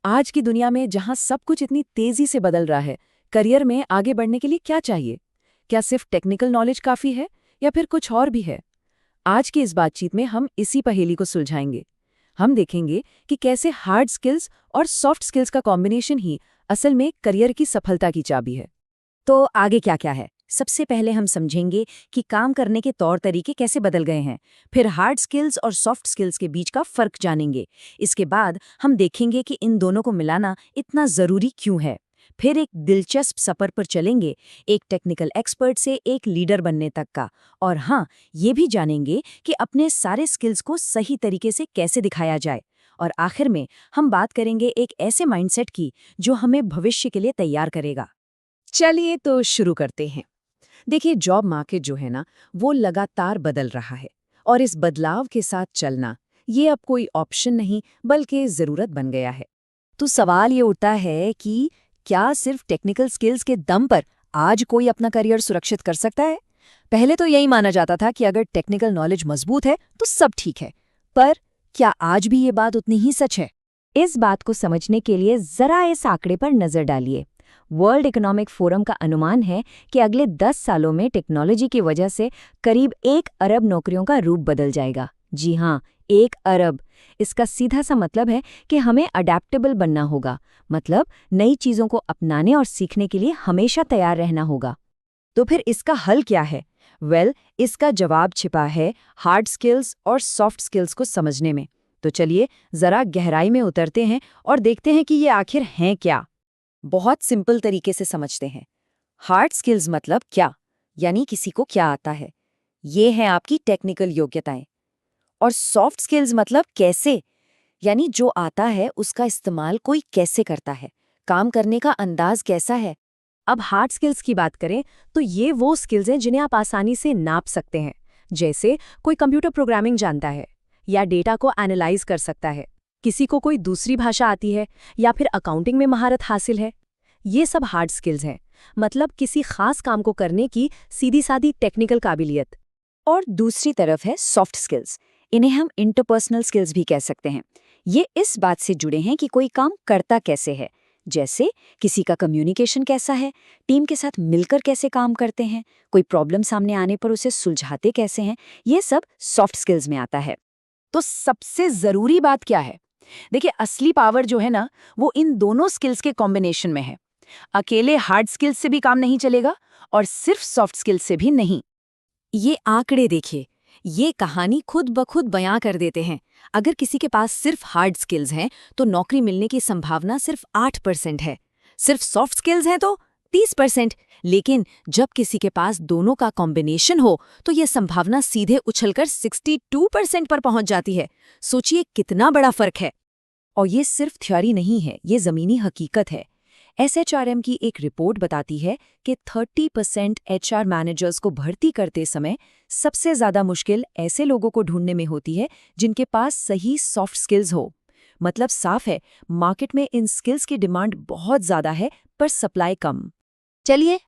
आज की दुनिया में जहां सब कुछ इतनी तेजी से बदल रहा है, करियर में आगे बढ़ने के लिए क्या चाहिए? क्या सिर्फ टेक्निकल नॉलेज काफी है या फिर कुछ और भी है? आज की इस बातचीत में हम इसी पहेली को सुलझाएंगे। हम देखेंगे कि कैसे हार्ड स्किल्स और सॉफ्ट स्किल्स का कॉम्बिनेशन ही असल में करियर की सफलता की चाबी है। तो आगे क्या क्या है? सबसे पहले हम समझेंगे कि काम करने के तौर तरीके कैसे बदल गए हैं। फिर हार्ड स्किल्स और सॉफ्ट स्किल्स के बीच का फर्क जानेंगे। इसके बाद हम देखेंगे कि इन दोनों को मिलाना इतना ज़रूरी क्यों है। फिर एक दिलचस्प सफ़र पर चलेंगे, एक टेक्निकल एक्सपर्ट से एक लीडर बनने तक का। और हाँ, ये भी जानेंगे कि अपने सारे स्किल्स को सही तरीके से कैसे दिखाया जाए। और आखिर में हम बात करेंगे एक ऐसे माइंडसेट की जो हमें भविष्य के लिए तैयार करेगा। चलिए तो शुरू करते हैं। देखिए, जॉब मार्केट जो है ना, वो लगातार बदल रहा है और इस बदलाव के साथ चलना ये अब कोई ऑप्शन नहीं बल्कि ज़रूरत बन गया है। तो सवाल ये उठता है कि क्या सिर्फ टेक्निकल स्किल्स के दम पर आज कोई अपना करियर सुरक्षित कर सकता है? पहले तो यही माना जाता था कि अगर टेक्निकल नॉलेज मजबूत है तो सब ठीक है। पर क्या आज भी ये बात उतनी ही सच है? इस बात को समझने के लिए जरा इस आंकड़े पर नजर डालिए। वर्ल्ड इकोनॉमिक फोरम का अनुमान है कि अगले 10 सालों में टेक्नोलॉजी की वजह से करीब 1 अरब नौकरियों का रूप बदल जाएगा। जी हाँ, 1 अरब। इसका सीधा सा मतलब है कि हमें अडेप्टेबल बनना होगा, मतलब नई चीज़ों को अपनाने और सीखने के लिए हमेशा तैयार रहना होगा। तो फिर इसका हल क्या है? इसका जवाब छिपा है हार्ड स्किल्स और सॉफ्ट स्किल्स को समझने में। तो चलिए जरा गहराई में उतरते हैं और देखते हैं कि ये आखिर हैं क्या। बहुत सिंपल तरीके से समझते हैं। हार्ड स्किल्स मतलब क्या, यानी किसी को क्या आता है। ये हैं आपकी टेक्निकल योग्यताएं। और सॉफ्ट स्किल्स मतलब कैसे, यानी जो आता है उसका इस्तेमाल कोई कैसे करता है, काम करने का अंदाज कैसा है। अब हार्ड स्किल्स की बात करें तो ये वो स्किल्स हैं जिन्हें आप आसानी से नाप सकते हैं। जैसे कोई कंप्यूटर प्रोग्रामिंग जानता है या डेटा को एनालाइज कर सकता है, किसी को कोई दूसरी भाषा आती है या फिर अकाउंटिंग में महारत हासिल है। ये सब हार्ड स्किल्स हैं, मतलब किसी खास काम को करने की सीधी सादी टेक्निकल काबिलियत। और दूसरी तरफ है सॉफ्ट स्किल्स। इन्हें हम इंटरपर्सनल स्किल्स भी कह सकते हैं। ये इस बात से जुड़े हैं कि कोई काम करता कैसे है, जैसे किसी का कम्युनिकेशन कैसा है, टीम के साथ मिलकर कैसे काम करते हैं, कोई प्रॉब्लम सामने आने पर उसे सुलझाते कैसे हैं। ये सब सॉफ्ट स्किल्स में आता है। तो सबसे जरूरी बात क्या है? देखिए, असली पावर जो है ना, वो इन दोनों स्किल्स के कॉम्बिनेशन में है। अकेले हार्ड स्किल्स से भी काम नहीं चलेगा और सिर्फ सॉफ्ट स्किल्स से भी नहीं। ये आंकड़े देखिए, ये कहानी खुद ब खुद बयां कर देते हैं। अगर किसी के पास सिर्फ हार्ड स्किल्स हैं तो नौकरी मिलने की संभावना सिर्फ 8% है। सिर्फ सॉफ्ट स्किल्स हैं तो 30%। लेकिन जब किसी के पास दोनों का कॉम्बिनेशन हो तो यह संभावना सीधे उछलकर 62% पर पहुंच जाती है। सोचिए कितना बड़ा फर्क है। और ये सिर्फ थ्योरी नहीं है, ये जमीनी हकीकत है। एसएचआरएम की एक रिपोर्ट बताती है कि 30% एचआर मैनेजर्स को भर्ती करते समय सबसे ज्यादा मुश्किल ऐसे लोगों को ढूंढने में होती है जिनके पास सही सॉफ्ट स्किल्स हो। मतलब साफ है, मार्केट में इन स्किल्स की डिमांड बहुत ज्यादा है पर सप्लाई कम। चलिए